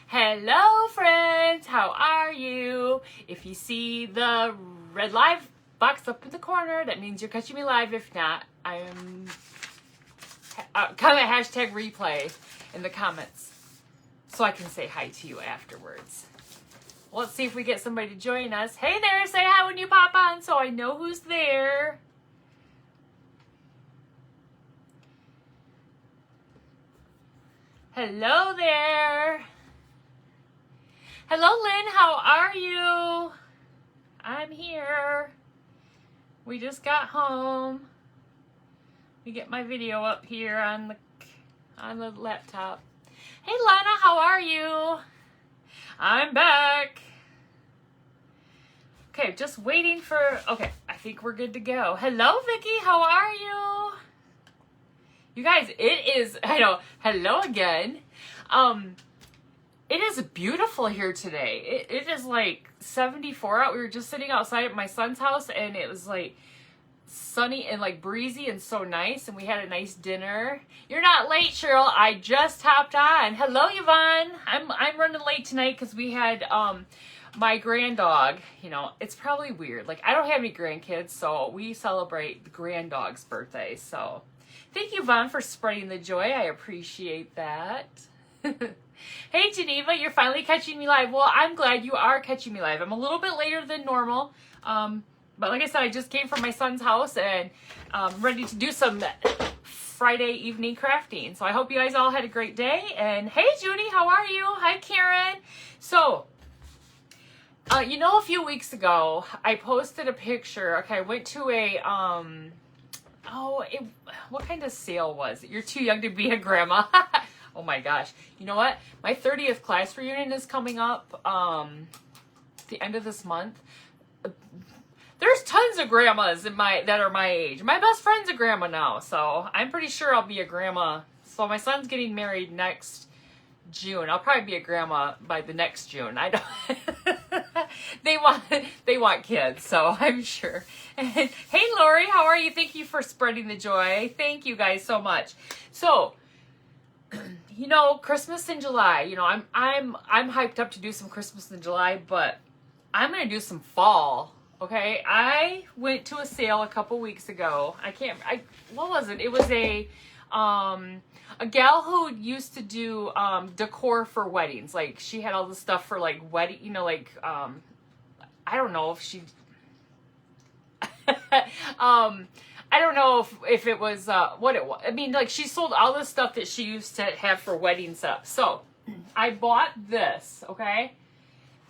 Hello friends, how are you? If you see the red live box up in the corner, that means you're catching me live. If not, I'm comment hashtag replay in the comments so I can say hi to you afterwards. Let's see if we get somebody to join us. Hey there, say hi when you pop on so I know who's there. Hello there. Hello, Lynn. How are you? I'm here. We just got home. Let me get my video up here on the laptop. Hey, Lana. How are you? I'm back. Okay, just waiting for... Okay, I think we're good to go. Hello, Vicky. How are you? You guys, it is... I know. Hello again. It is beautiful here today. It is like 74 out. We were just sitting outside at my son's house and it was like sunny and like breezy and so nice, and we had a nice dinner. You're not late, Cheryl. I just hopped on. Hello, Yvonne. I'm running late tonight because we had my granddog. You know, it's probably weird. Like, I don't have any grandkids, so we celebrate the granddog's birthday. So thank you, Yvonne, for spreading the joy. I appreciate that. Hey, Geneva, you're finally catching me live. Well, I'm glad you are catching me live. I'm a little bit later than normal. But like I said, I just came from my son's house and ready to do some Friday evening crafting. So I hope you guys all had a great day. And hey, Judy, how are you? Hi, Karen. So, you know, a few weeks ago, I posted a picture. Okay, I went to a, what kind of sale was it? You're too young to be a grandma. Oh my gosh. You know what? My 30th class reunion is coming up the end of this month. There's tons of grandmas that are my age. My best friend's a grandma now, so I'm pretty sure I'll be a grandma. So my son's getting married next June. I'll probably be a grandma by the next June. I don't they want kids, so I'm sure. And, hey Lori, how are you? Thank you for spreading the joy. Thank you guys so much. So, you know, Christmas in July, you know, I'm hyped up to do some Christmas in July, but I'm going to do some fall. Okay. I went to a sale a couple weeks ago. What was it? It was a gal who used to do, decor for weddings. Like, she had all the stuff for like wedding, you know, like, I don't know if she, I don't know if it was, what it was. I mean, like, she sold all the stuff that she used to have for wedding stuff. So, I bought this, okay?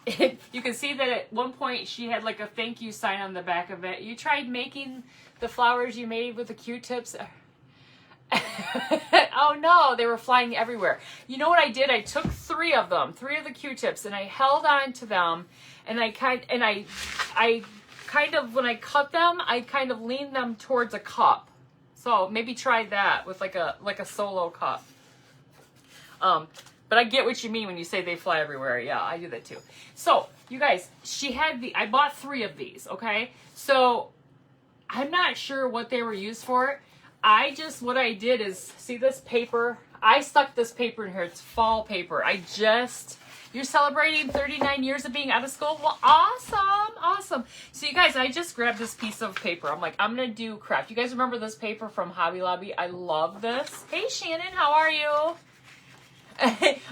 You can see that at one point she had, like, a thank you sign on the back of it. You tried making the flowers you made with the Q-tips? Oh, no, they were flying everywhere. You know what I did? I took three of the Q-tips, and I held on to them, and I when I cut them, I kind of leaned them towards a cup. So maybe try that with like a solo cup. But I get what you mean when you say they fly everywhere. Yeah, I do that too. So you guys, I bought 3 of these. Okay. So I'm not sure what they were used for. What I did is, see this paper? I stuck this paper in here. It's fall paper. You're celebrating 39 years of being out of school? Well, awesome. So you guys, I just grabbed this piece of paper. I'm like, I'm going to do craft. You guys remember this paper from Hobby Lobby? I love this. Hey, Shannon, how are you?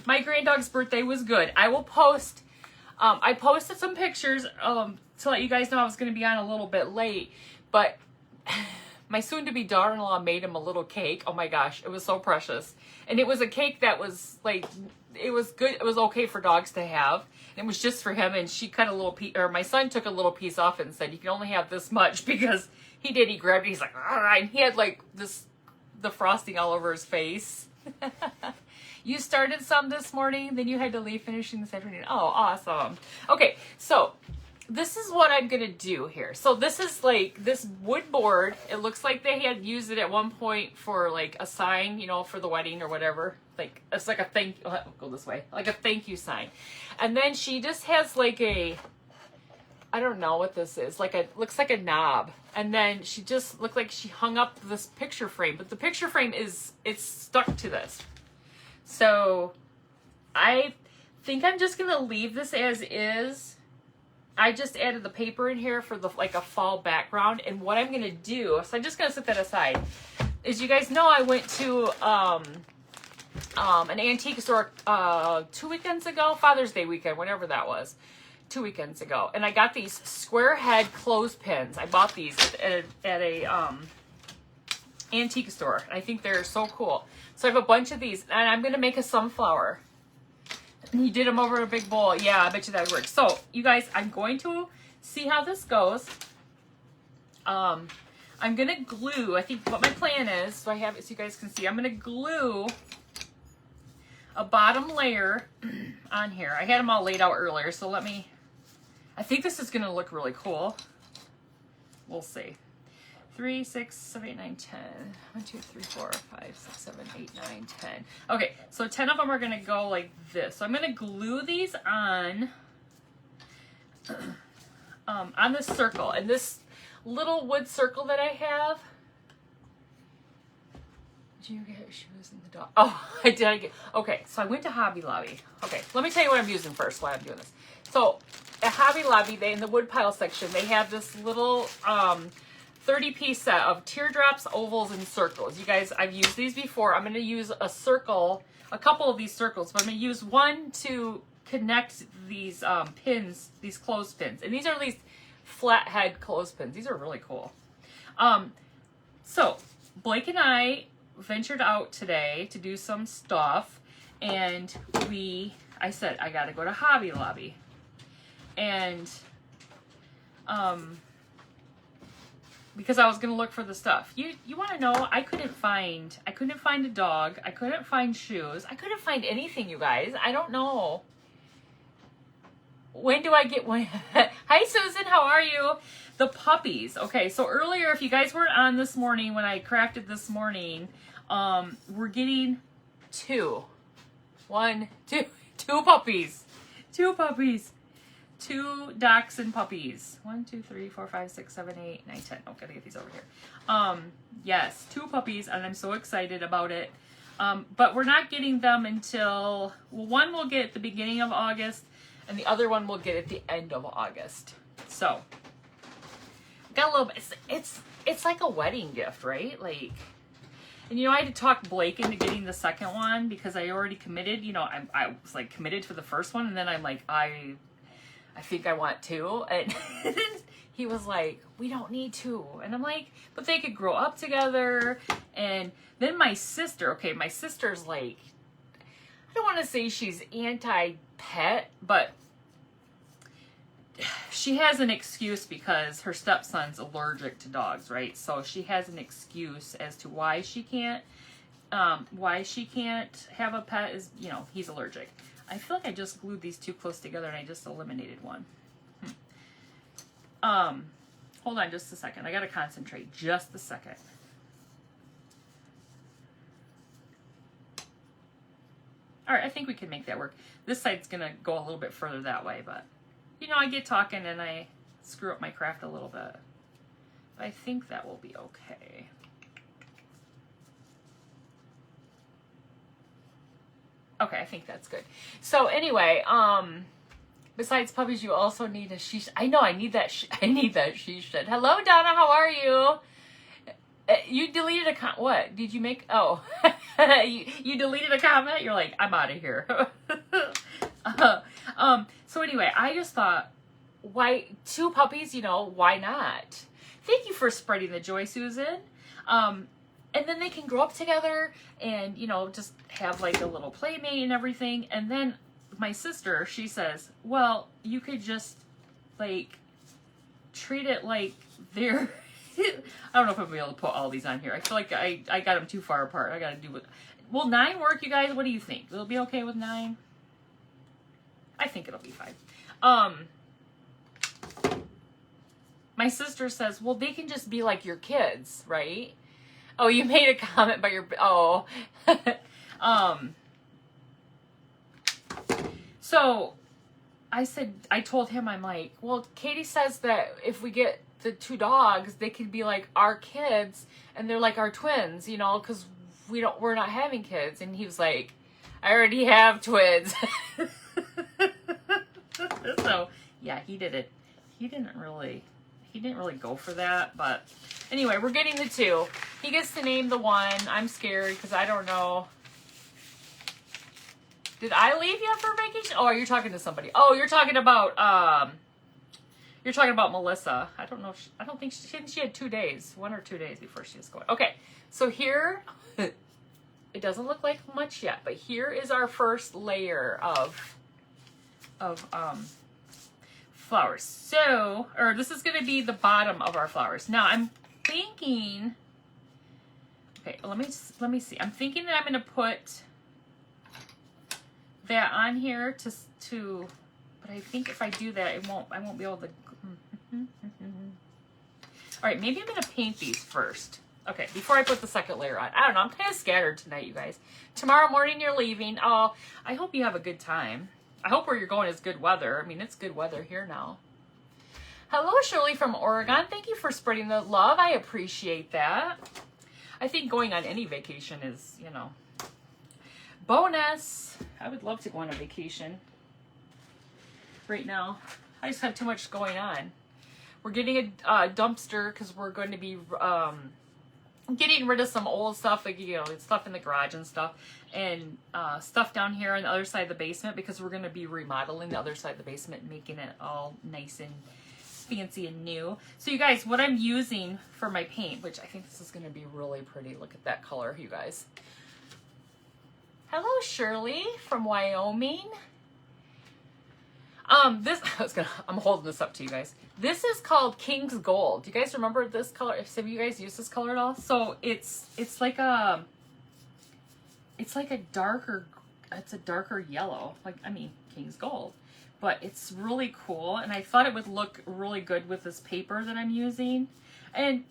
My granddog's birthday was good. I will post, I posted some pictures to let you guys know I was going to be on a little bit late, but my soon-to-be daughter-in-law made him a little cake. Oh my gosh, it was so precious. And it was a cake that was like, it was good. It was okay for dogs to have. It was just for him, and she cut a little piece, or my son took a little piece off it and said, you can only have this much, because he grabbed it. He's like, and he had like the frosting all over his face. You started some this morning, then you had to leave finishing this afternoon. Oh, awesome. Okay, so this is what I'm going to do here. So this is like this wood board. It looks like they had used it at one point for like a sign, you know, for the wedding or whatever. Like, it's like a go this way, like a thank you sign. And then she just has like I don't know what this is, looks like a knob. And then she just looked like she hung up this picture frame, but the picture frame it's stuck to this. So I think I'm just going to leave this as is. I just added the paper in here for the like a fall background. And what I'm going to do, so I'm just going to set that aside, is you guys know I went to an antique store 2 weekends ago, Father's Day weekend, whenever that was, 2 weekends ago. And I got these square head clothespins. I bought these at a antique store. I think they're so cool. So I have a bunch of these, and I'm going to make a sunflower. You did them over a big bowl. Yeah, I bet you that would work. So, you guys, I'm going to see how this goes. I'm going to glue, I think what my plan is, so I have it so you guys can see. I'm going to glue a bottom layer on here. I had them all laid out earlier, so let me, I think this is going to look really cool. We'll see. 3, 6, 7, 8, 9, 10. 1, 2, 3, 4, 5, 6, 7, 8, 9, 10. Okay, so 10 of them are going to go like this. So I'm going to glue these on this circle. And this little wood circle that I have. Did you get shoes in the dog? Oh, I did. Okay, so I went to Hobby Lobby. Okay, let me tell you what I'm using first while I'm doing this. So at Hobby Lobby, in the wood pile section, they have this little 30-piece set of teardrops, ovals, and circles. You guys, I've used these before. I'm going to use a circle, a couple of these circles, but I'm going to use one to connect these pins, these clothespins. And these are these flathead clothespins. These are really cool. So Blake and I ventured out today to do some stuff, and I said, I got to go to Hobby Lobby. And because I was going to look for the stuff. You want to know, I couldn't find a dog. I couldn't find shoes. I couldn't find anything, you guys. I don't know. When do I get one? Hi, Susan. How are you? The puppies. Okay, so earlier, if you guys weren't on this morning, when I crafted this morning, we're getting two puppies. Two puppies. 2 dachshund puppies. 1, 2, 3, 4, 5, 6, 7, 8, 9, 10. Oh, gotta get these over here. Yes, 2 puppies, and I'm so excited about it. But we're not getting them until, well, one we'll get at the beginning of August, and the other one we'll get at the end of August. So, got a little bit, it's like a wedding gift, right? Like, and you know, I had to talk Blake into getting the second one because I already committed. You know, I was like committed to the first one, and then I'm like, I think I want 2. And he was like, we don't need 2. And I'm like, but they could grow up together. And then my sister's like, I don't want to say she's anti-pet, but she has an excuse because her stepson's allergic to dogs, right? So she has an excuse as to why she can't have a pet is, you know, he's allergic. I feel like I just glued these 2 close together and I just eliminated one. Hold on just a second. I gotta concentrate just a second. All right, I think we can make that work. This side's gonna go a little bit further that way, but you know, I get talking and I screw up my craft a little bit. But I think that will be okay. Okay, I think that's good. So anyway, besides puppies, you also need a she. I know I need that. I need that she shed. Hello, Donna. How are you? You deleted a comment. What did you make? Oh, you deleted a comment. You're like, I'm out of here. So anyway, I just thought, why 2 puppies? You know, why not? Thank you for spreading the joy, Susan. And then they can grow up together and, you know, just have like a little playmate and everything. And then my sister, she says, well, you could just like treat it like they're, I don't know if I'm gonna be able to put all these on here. I feel like I got them too far apart. I gotta do it. Will 9 work, you guys? What do you think? Will it be okay with 9? I think it'll be fine. My sister says, well, they can just be like your kids, right? Oh, you made a comment about your, oh. So I told him, I'm like, well, Katie says that if we get the 2 dogs, they could be like our kids and they're like our twins, you know, because we're not having kids. And he was like, I already have twins. So yeah, he did it. He didn't really go for that, but anyway, we're getting the 2. He gets to name the 1. I'm scared because I don't know. Did I leave yet for vacation? Oh, you're talking to somebody. Oh, you're talking about Melissa. I don't know. I don't think she had 2 days, 1 or 2 days before she was going. Okay, so here, it doesn't look like much yet, but here is our first layer of flowers. So, or this is going to be the bottom of our flowers. Now I'm thinking, okay, let me see. I'm thinking that I'm going to put that on here to, but I think if I do that, I won't be able to. All right, maybe I'm going to paint these first. Okay, before I put the second layer on. I don't know. I'm kind of scattered tonight, you guys. Tomorrow morning you're leaving. Oh, I hope you have a good time. I hope where you're going is good weather. I mean, it's good weather here now. Hello, Shirley from Oregon. Thank you for spreading the love. I appreciate that. I think going on any vacation is, you know, bonus. I would love to go on a vacation right now. I just have too much going on. We're getting a dumpster because we're going to be getting rid of some old stuff, like, you know, stuff in the garage and stuff, and stuff down here on the other side of the basement, because we're going to be remodeling the other side of the basement and making it all nice and fancy and new. So you guys, what I'm using for my paint, which I think this is going to be really pretty. Look at that color, you guys. Hello, Shirley from Wyoming. I'm holding this up to you guys. This is called King's Gold. Do you guys remember this color? Have you guys used this color at all? So it's like a darker yellow. Like, I mean, King's Gold. But it's really cool, and I thought it would look really good with this paper that I'm using. And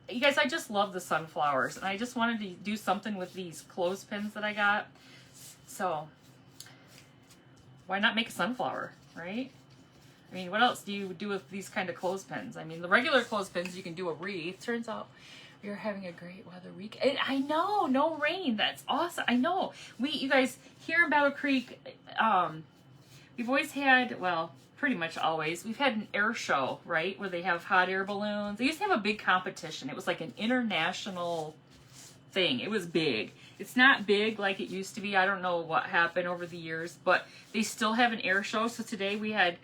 you guys, I just love the sunflowers, and I just wanted to do something with these clothespins that I got. So why not make a sunflower, right? I mean, what else do you do with these kind of clothespins? I mean, the regular clothespins, you can do a wreath. Turns out we are having a great weather week. And I know, no rain. That's awesome. I know. You guys, here in Battle Creek, we've always had, well, pretty much always, we've had an air show, right? Where they have hot air balloons. They used to have a big competition. It was like an international thing. It was big. It's not big like it used to be. I don't know what happened over the years, but they still have an air show. So today we had,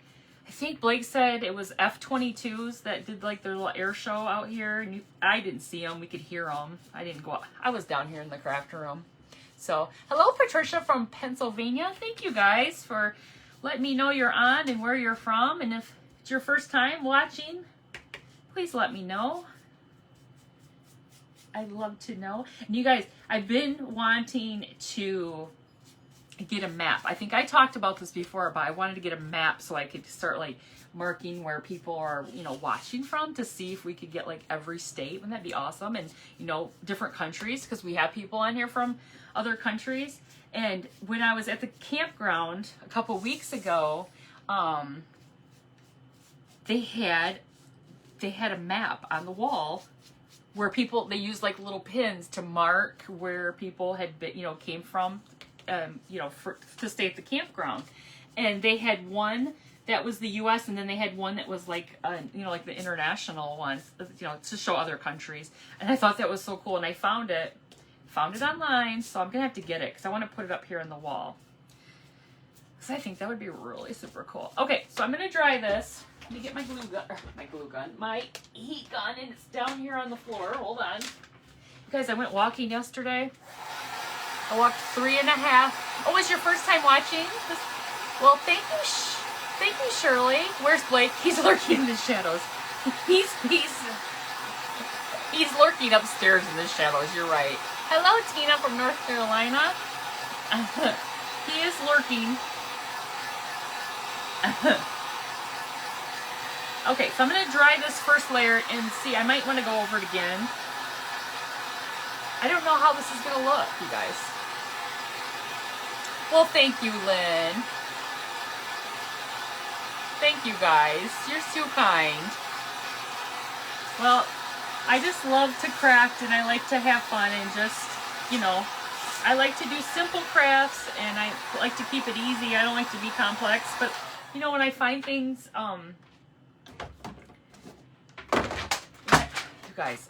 I think Blake said it was F-22s that did like their little air show out here. And I didn't see them. We could hear them. I didn't go out. I was down here in the craft room. So, hello, Patricia from Pennsylvania. Thank you guys for letting me know you're on and where you're from. And if it's your first time watching, please let me know. I'd love to know. And you guys, I've been wanting to get a map. I think I talked about this before, but I wanted to get a map so I could start like marking where people are, you know, watching from, to see if we could get like every state. Wouldn't that be awesome? And, you know, different countries, because we have people on here from other countries. And when I was at the campground a couple weeks ago, they had a map on the wall where people, they used like little pins to mark where people had been, you know, came from, you know, to stay at the campground. And they had one that was the U.S. and then they had one that was like, you know, like the international ones, you know, to show other countries. And I thought that was so cool. And I found it online, so I'm gonna have to get it because I want to put it up here on the wall. Because I think that would be really super cool. Okay, so I'm gonna dry this. Let me get my my heat gun, and it's down here on the floor. Hold on. You guys, I went walking yesterday. I walked 3.5. Oh, it's your first time watching this? Well, thank you, Shirley. Where's Blake? He's lurking in the shadows. He's lurking upstairs in the shadows. You're right. Hello, Tina from North Carolina. He is lurking. Okay, so I'm going to dry this first layer and see. I might want to go over it again. I don't know how this is going to look, you guys. Well, thank you, Lynn. Thank you, guys. You're so kind. Well, I just love to craft, and I like to have fun, and just, you know, I like to do simple crafts, and I like to keep it easy. I don't like to be complex, but You know, when I find things, you guys,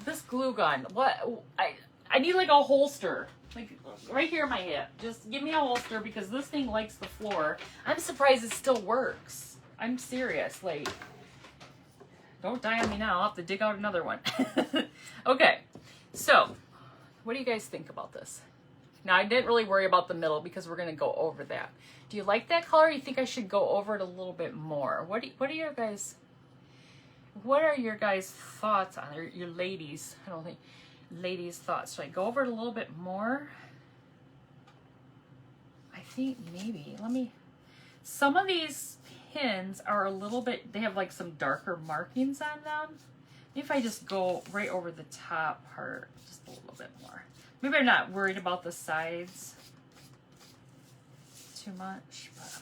this glue gun, I need like a holster, like right here in my hip. Just give me a holster because this thing likes the floor. I'm surprised it still works. I'm serious, like, don't die on me now. I'll have to dig out another one. Okay, so what do you guys think about this? Now, I didn't really worry about the middle because we're going to go over that. Do you like that color? Or you think I should go over it a little bit more? What are your guys' thoughts on it? Your ladies, I don't think, ladies' thoughts. Should I go over it a little bit more? I think maybe, some of these pins are a little bit, they have like some darker markings on them. Maybe if I just go right over the top part, just a little bit more. Maybe I'm not worried about the sides too much. But.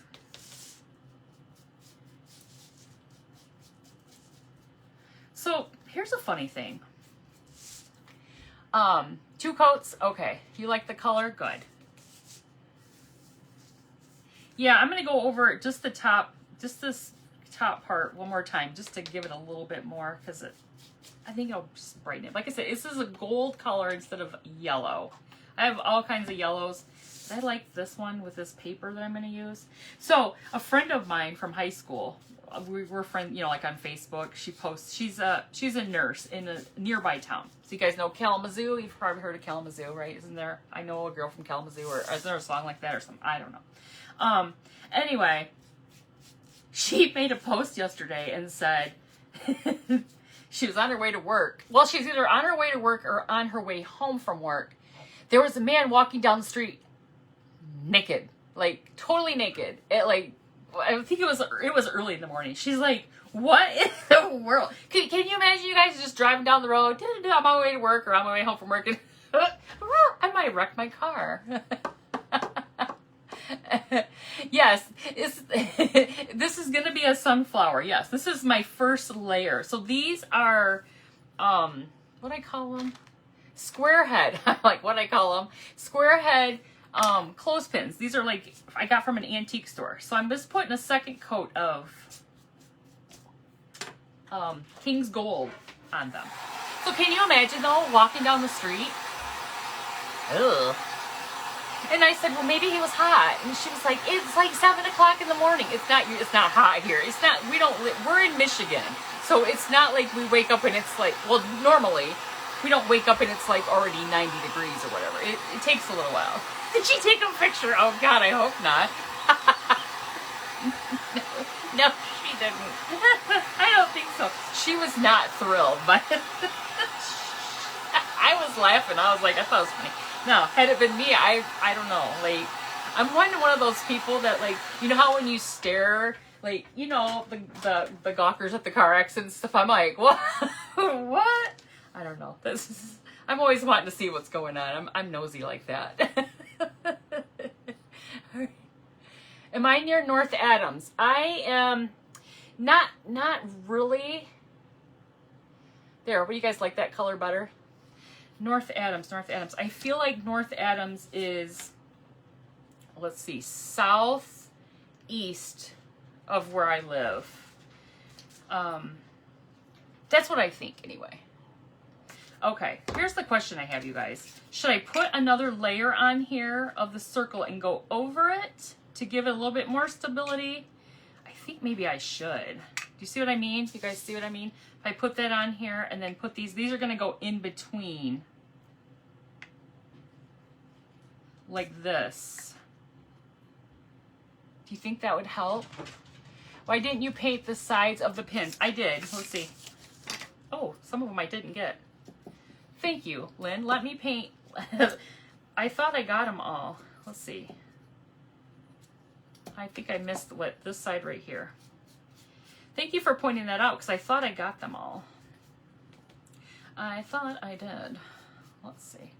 So here's a funny thing. 2 coats, okay. You like the color? Good. Yeah, I'm gonna go over just the top, just this top part one more time, just to give it a little bit more, because I think it'll just brighten it. Like I said, this is a gold color instead of yellow. I have all kinds of yellows. But I like this one with this paper that I'm going to use. So a friend of mine from high school, we're friends, you know, like on Facebook. She posts. She's a nurse in a nearby town. So you guys know Kalamazoo. You've probably heard of Kalamazoo, right? Isn't there? I know a girl from Kalamazoo, or is there a song like that or something? I don't know. Anyway, she made a post yesterday and said. She was on her way to work. Well, she's either on her way to work or on her way home from work. There was a man walking down the street naked, like totally naked. I think it was early in the morning. She's like, what in the world? Can you imagine you guys just driving down the road on my way to work or on my way home from work and I might wreck my car. Yes, this is going to be a sunflower. Yes, this is my first layer. So these are, what I call them? Square head. I like what I call them. Square head clothespins. These are like, I got from an antique store. So I'm just putting a second coat of King's Gold on them. So can you imagine though, walking down the street? Ugh. And I said, well, maybe he was hot. And she was like, it's like 7 o'clock in the morning. It's not hot here. It's not, we're in Michigan. So it's not like we wake up and it's like, well, normally we don't wake up and it's like already 90 degrees or whatever. It takes a little while. Did she take a picture? Oh God, I hope not. No, she didn't. I don't think so. She was not thrilled, but I was laughing. I was like, I thought it was funny. No, had it been me, I don't know. Like, I'm one of those people that, like, you know how when you stare, like, you know, the gawkers at the car accidents stuff. I'm like, what? What? I don't know. I'm always wanting to see what's going on. I'm nosy like that. Am I near North Adams? I am not really. There. What do you guys like that color better? North Adams. I feel like North Adams is, let's see, southeast of where I live. That's what I think anyway. Okay, here's the question I have, you guys. Should I put another layer on here of the circle and go over it to give it a little bit more stability? I think maybe I should. Do you see what I mean? You guys see what I mean? If I put that on here and then put these are going to go in between. Like this. Do you think that would help? Why didn't you paint the sides of the pins? I did. Let's see. Oh, some of them I didn't get. Thank you, Lynn. Let me paint. I thought I got them all. Let's see. I think I missed this side right here. Thank you for pointing that out because I thought I got them all. I thought I did. Let's see.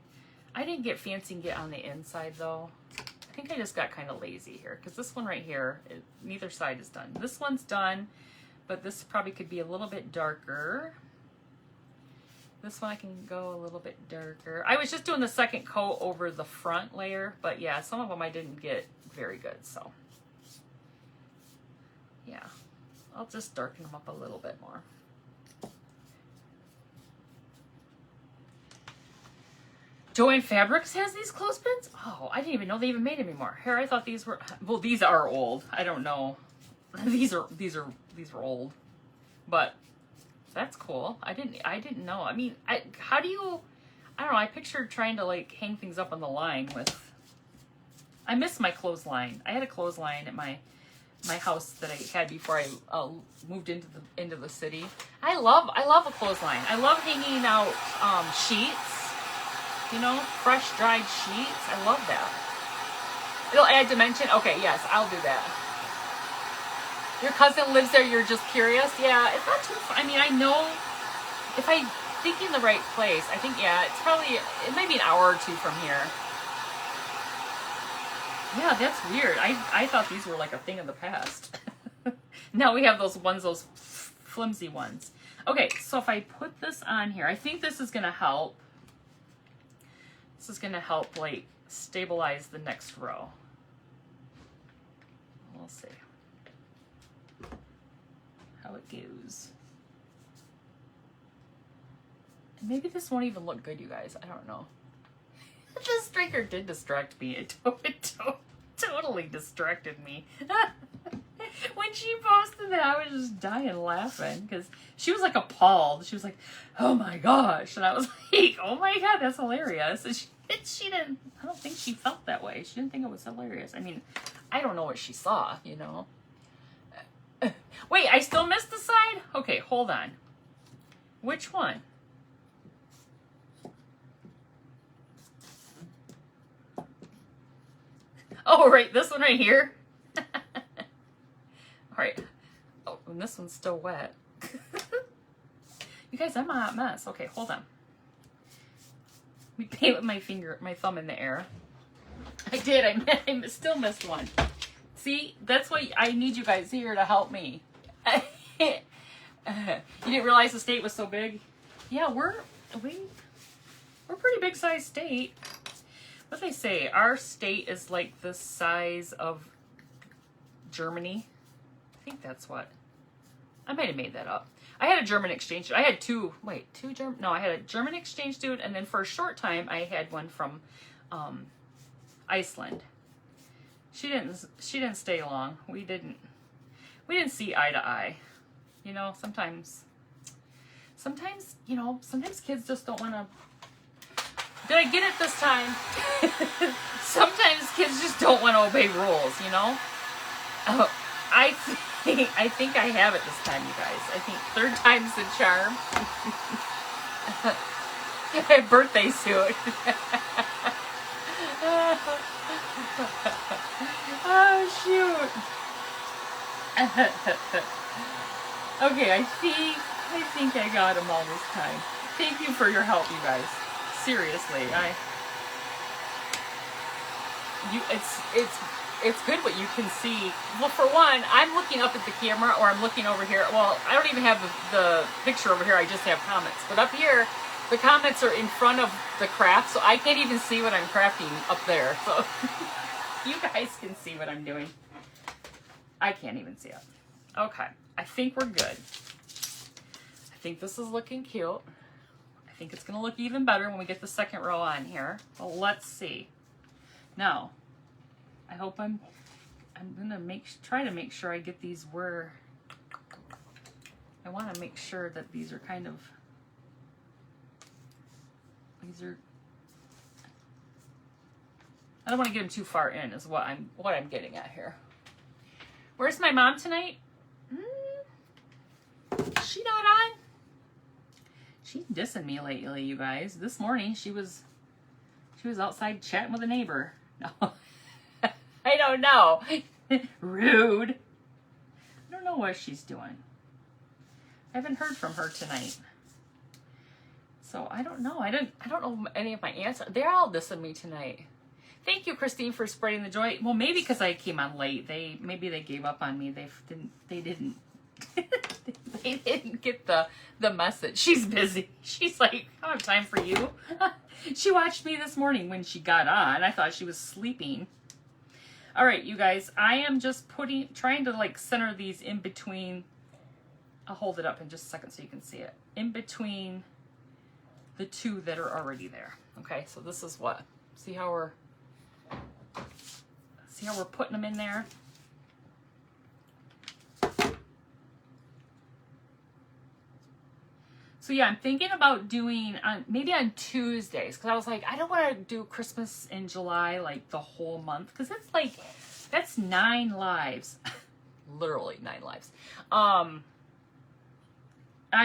I didn't get fancy and get on the inside though. I think I just got kind of lazy here because this one right here, neither side is done. This one's done, but this probably could be a little bit darker. This one I can go a little bit darker. I was just doing the second coat over the front layer, but yeah, some of them I didn't get very good, so. Yeah, I'll just darken them up a little bit more. Joanne Fabrics has these clothespins? Oh, I didn't even know they even made them anymore. Here, I thought these were, well, these are old. I don't know. These are old. But that's cool. I didn't know. I mean, how do you, I don't know, I pictured trying to like hang things up on the line with, I miss my clothesline. I had a clothesline at my house that I had before I moved into the city. I love a clothesline. I love hanging out sheets. You know, fresh dried sheets. I love that. It'll add dimension. Okay, yes, I'll do that. Your cousin lives there. You're just curious. Yeah, it's not too far. I mean, I know if I think in the right place. I think, yeah, it's probably, it might be an hour or two from here. Yeah, that's weird. I thought these were like a thing of the past. Now we have those ones, those flimsy ones. Okay, so if I put this on here, I think this is going to help. This is going to help like stabilize the next row. We'll see how it goes. And maybe this won't even look good, you guys. I don't know. The striker did distract me. It totally distracted me. When she posted that, I was just dying laughing because she was like appalled. She was like, "Oh my gosh," and I was like, "Oh my god, that's hilarious." And she didn't. I don't think she felt that way. She didn't think it was hilarious. I mean, I don't know what she saw. You know. Wait, I still missed the side. Okay, hold on. Which one? Oh, right, this one right here. All right. Oh, and this one's still wet. You guys, I'm a hot mess. Okay, hold on. Let me paint with my thumb in the air. I did. I still missed one. See, that's why I need you guys here to help me. You didn't realize the state was so big? Yeah, we're a pretty big size state. What they say, our state is like the size of Germany. I think that's what. I might have made that up. I had a German exchange. I had I had a German exchange student, and then for a short time, I had one from Iceland. She didn't stay long. We didn't see eye to eye. You know, sometimes kids just don't want to. Did I get it this time? Sometimes kids just don't want to obey rules, you know? Oh, I think I have it this time, you guys. I think third time's the charm. My birthday suit. Oh, shoot. Okay, I think I got them all this time. Thank you for your help, you guys. Seriously, it's good what you can see. Well, for one, I'm looking up at the camera, or I'm looking over here. Well, I don't even have the picture over here. I just have comments. But up here, the comments are in front of the craft, so I can't even see what I'm crafting up there. So you guys can see what I'm doing. I can't even see it. Okay, I think we're good. I think this is looking cute. I think it's going to look even better when we get the second row on here. Well, let's see. Now, I hope I'm going to try to make sure I get these where I want to make sure that these are kind of, I don't want to get them too far in is what I'm getting at here. Where's my mom tonight? She not on? She's dissing me lately, you guys. This morning she was outside chatting with a neighbor. No. I don't know. Rude. I don't know what she's doing. I haven't heard from her tonight. So I don't know. I don't know any of my aunts. They're all dissing me tonight. Thank you, Christine, for spreading the joy. Well, maybe because I came on late. Maybe they gave up on me. They didn't they didn't get the message. She's busy. She's like, I don't have time for you. She watched me this morning when she got on. I thought she was sleeping. All right, you guys, I am just trying to like center these in between. I'll hold it up in just a second so you can see it. In between the two that are already there. Okay, so this is what, see how we're putting them in there? So yeah, I'm thinking about doing maybe on Tuesdays, because I was like, I don't want to do Christmas in July like the whole month, because that's 9 lives. Literally 9 lives. I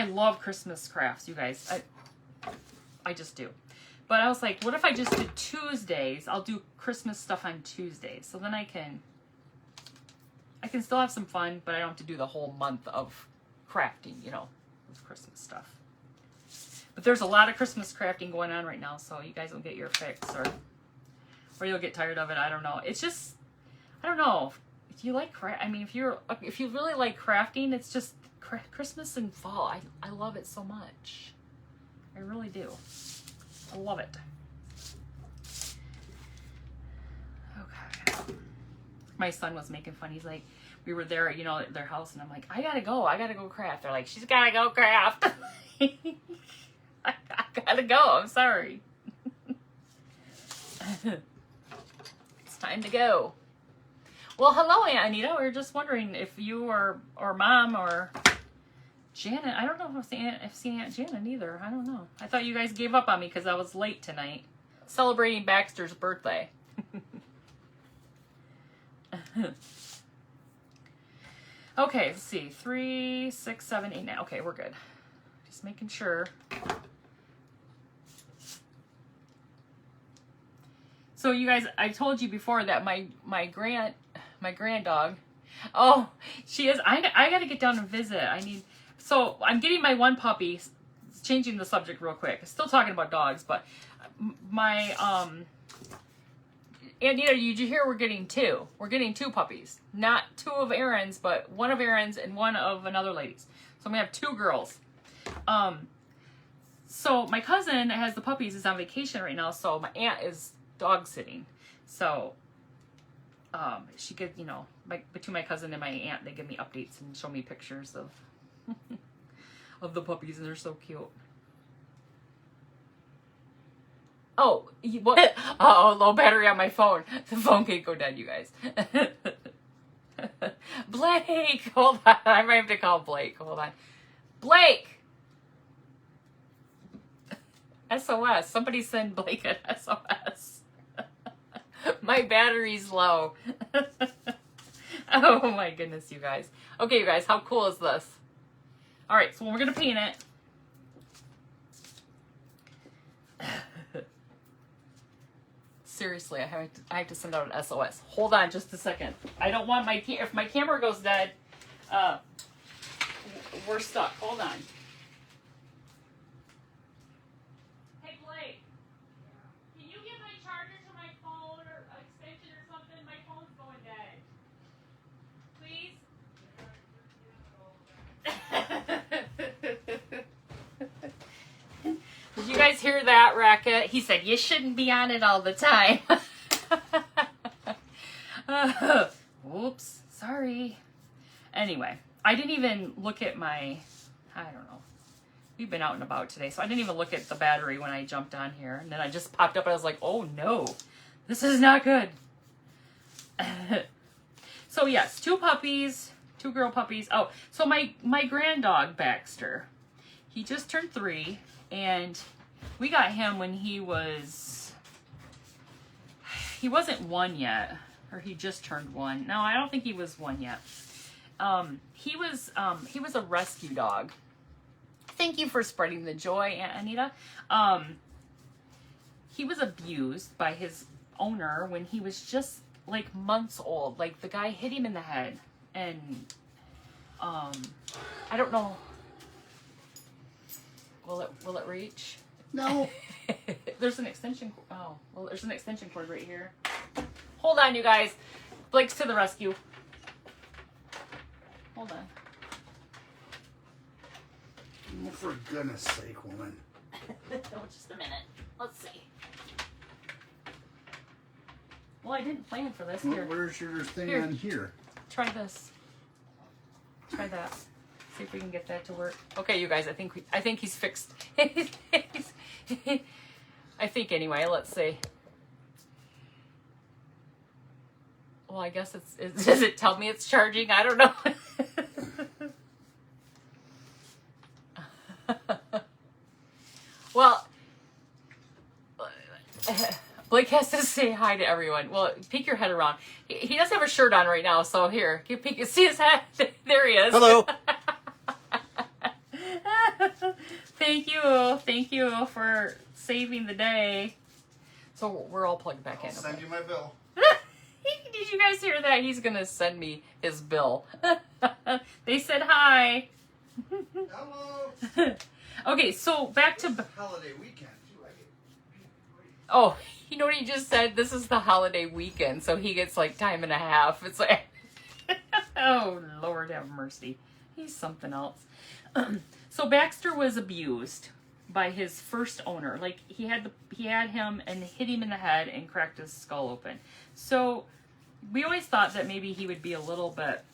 love Christmas crafts, you guys. I just do. But I was like, what if I just did Tuesdays? I'll do Christmas stuff on Tuesdays. So then I can still have some fun, but I don't have to do the whole month of crafting, you know, with Christmas stuff. But there's a lot of Christmas crafting going on right now, so you guys will get your fix, or you'll get tired of it. I don't know. It's just, I don't know. If you like I mean, if you really like crafting, it's just Christmas and fall. I love it so much. I really do. I love it. Okay. My son was making fun. He's like, we were there, you know, at their house, and I'm like, I gotta go craft. They're like, she's gotta go craft. I gotta go. I'm sorry. It's time to go. Well, hello, Aunt Anita. We were just wondering if you or Mom or Janet. I don't know if I've seen Aunt Janet either. I don't know. I thought you guys gave up on me because I was late tonight. Celebrating Baxter's birthday. Okay, let's see. 3, 6, 7, 8, 9. Okay, we're good. Just making sure. So you guys, I told you before that my grand dog, oh, she is, I got to get down and visit. So I'm getting my one puppy, changing the subject real quick. Still talking about dogs, but my, and you know, did you hear we're getting 2? We're getting 2 puppies. Not 2 of Erin's, but 1 of Erin's and 1 of another lady's. So I'm gonna have 2 girls. So my cousin has the puppies, is on vacation right now, so my aunt is dog sitting. So she could, you know, between my cousin and my aunt, they give me updates and show me pictures of of the puppies, and they're so cute. Oh, what? Oh, low battery on my phone. The phone can't go dead, you guys. Blake, hold on. I might have to call Blake. Hold on. Blake! SOS. Somebody send Blake an SOS. My battery's low. Oh my goodness, you guys. Okay, you guys, how cool is this? All right, so we're going to paint it. Seriously, I have to send out an SOS. Hold on just a second. I don't want if my camera goes dead, we're stuck. Hold on. Hey, Blake. Can you get my charger to my phone or extension or something? My phone's going dead. Please? Did you guys hear that, Racket? He said, you shouldn't be on it all the time. Whoops. Sorry. Anyway, I didn't even look at I don't know. We've been out and about today, so I didn't even look at the battery when I jumped on here. And then I just popped up and I was like, oh no, this is not good. So yes, 2 puppies, 2 girl puppies. Oh, so my grand dog, Baxter, he just turned 3. And we got him when he wasn't 1 yet, or he just turned 1. No, I don't think he was 1 yet. He was a rescue dog. Thank you for spreading the joy, Aunt Anita. He was abused by his owner when he was just like months old. Like the guy hit him in the head, and I don't know. Will it reach? No. There's an extension. Oh, well, there's an extension cord right here. Hold on, you guys. Blake's to the rescue. Hold on. Oh, for goodness sake, woman. Oh, just a minute. Let's see. Well, I didn't plan for this. Well, Here, where's your thing Here. on here? try this. Try that. See if we can get that to work. Okay, you guys. I think he's fixed. I think anyway. Let's see. Well, I guess does it tell me it's charging? I don't know. Well, Blake has to say hi to everyone. Well, peek your head around. He doesn't have a shirt on right now, so here, you peek. See his head? There he is. Hello. Thank you for saving the day. So we're all plugged back in. I'll send you my bill. Did you guys hear that? He's gonna send me his bill. They said hi. Hello. Okay, so back to Holiday weekend. oh, you know what he just said? This is the holiday weekend, so he gets like time and a half. It's like, oh Lord have mercy. He's something else. So Baxter was abused by his first owner. Like he had him and hit him in the head and cracked his skull open. So we always thought that maybe he would be a little bit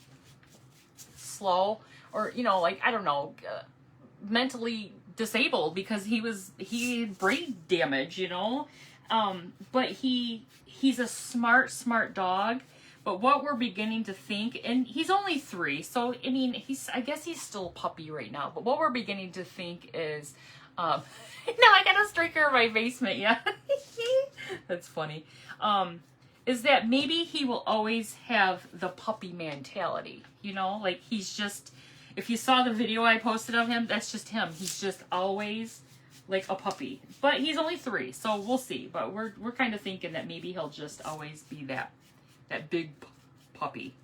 slow, or like I don't know, mentally disabled because he had brain damage, but he's a smart dog. But what we're beginning to think, and he's only 3, so I mean I guess he's still a puppy right now, but what we're beginning to think is now I got a striker in my basement. Yeah. That's funny. Is that maybe he will always have the puppy mentality, like he's just, if you saw the video I posted of him, that's just him. He's just always like a puppy, but he's only 3, so we'll see. But we're kind of thinking that maybe he'll just always be that big puppy,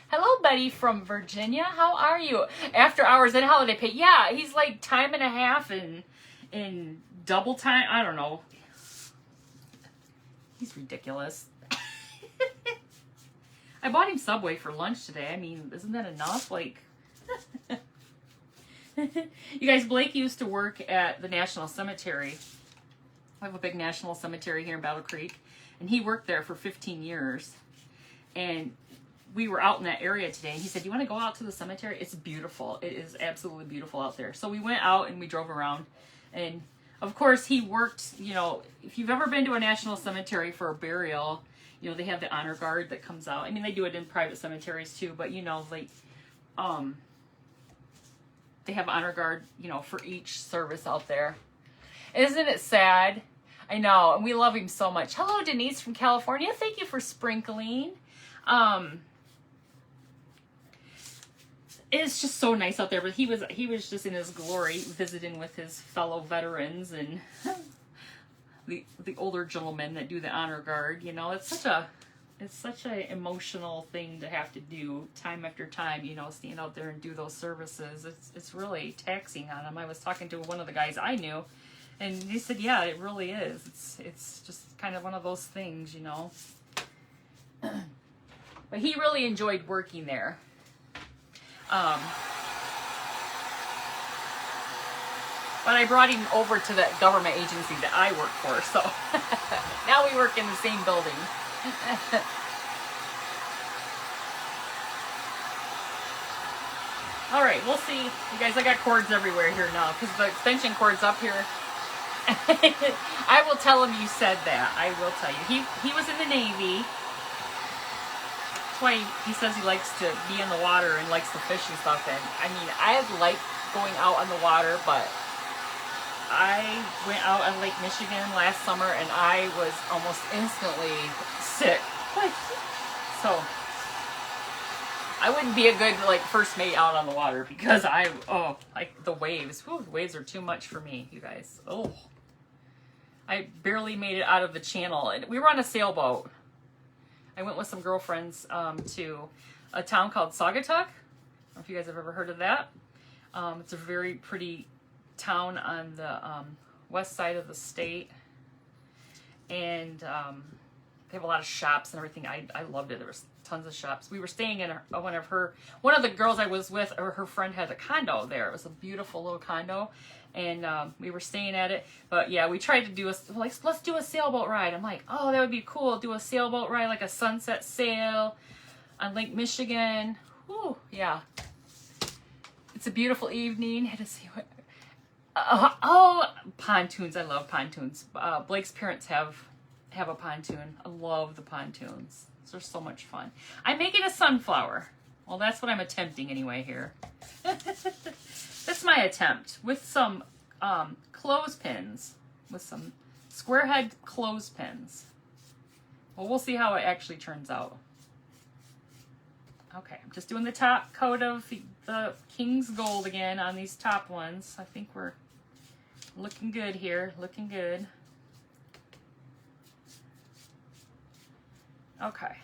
Hello, buddy from Virginia. How are you? After hours at holiday pay. Yeah, he's like time and a half in double time. I don't know. He's ridiculous. I bought him Subway for lunch today. I mean, isn't that enough? Like, you guys, Blake used to work at the National Cemetery. I have a big national cemetery here in Battle Creek, and he worked there for 15 years. And we were out in that area today, and he said, "You want to go out to the cemetery? It's beautiful. It is absolutely beautiful out there." So we went out and we drove around, and of course he worked, if you've ever been to a national cemetery for a burial, they have the honor guard that comes out. I mean, they do it in private cemeteries too, but they have honor guard, for each service out there. Isn't it sad? I know, and we love him so much. Hello, Denise from California. Thank you for sprinkling. It's just so nice out there, but he was just in his glory, visiting with his fellow veterans and the older gentlemen that do the honor guard. It's such a emotional thing to have to do time after time. Stand out there and do those services. It's really taxing on him. I was talking to one of the guys I knew, and he said, "Yeah, it really is. It's just kind of one of those things, But he really enjoyed working there. But I brought him over to that government agency that I work for, so now we work in the same building. All right, we'll see. You guys, I got cords everywhere here now because the extension cord's up here. I will tell him you said that. I will tell you. He was in the Navy. That's why he says he likes to be in the water and likes to fish and stuff. And I mean, I like going out on the water, but I went out on Lake Michigan last summer and I was almost instantly sick. So I wouldn't be a good first mate out on the water because the waves. Whew, the waves are too much for me, you guys. Oh, I barely made it out of the channel, and we were on a sailboat. I went with some girlfriends to a town called Saugatuck. I don't know if you guys have ever heard of that. It's a very pretty town on the west side of the state, and they have a lot of shops and everything. I loved it. There was tons of shops. We were staying in one of the girls I was with, or her friend had a condo there. It was a beautiful little condo, and we were staying at it. But yeah, we tried to do let's do a sailboat ride. I'm like, oh, that would be cool. Do a sailboat ride, like a sunset sail on Lake Michigan. Whew, yeah. It's a beautiful evening. Had to see what. Oh, pontoons. I love pontoons. Blake's parents have a pontoon. I love the pontoons. They're so much fun. I'm making a sunflower. Well, that's what I'm attempting anyway here. That's my attempt with some clothespins, with some square head clothespins. Well, we'll see how it actually turns out. Okay, I'm just doing the top coat of the King's Gold again on these top ones. I think we're looking good here, looking good. Okay.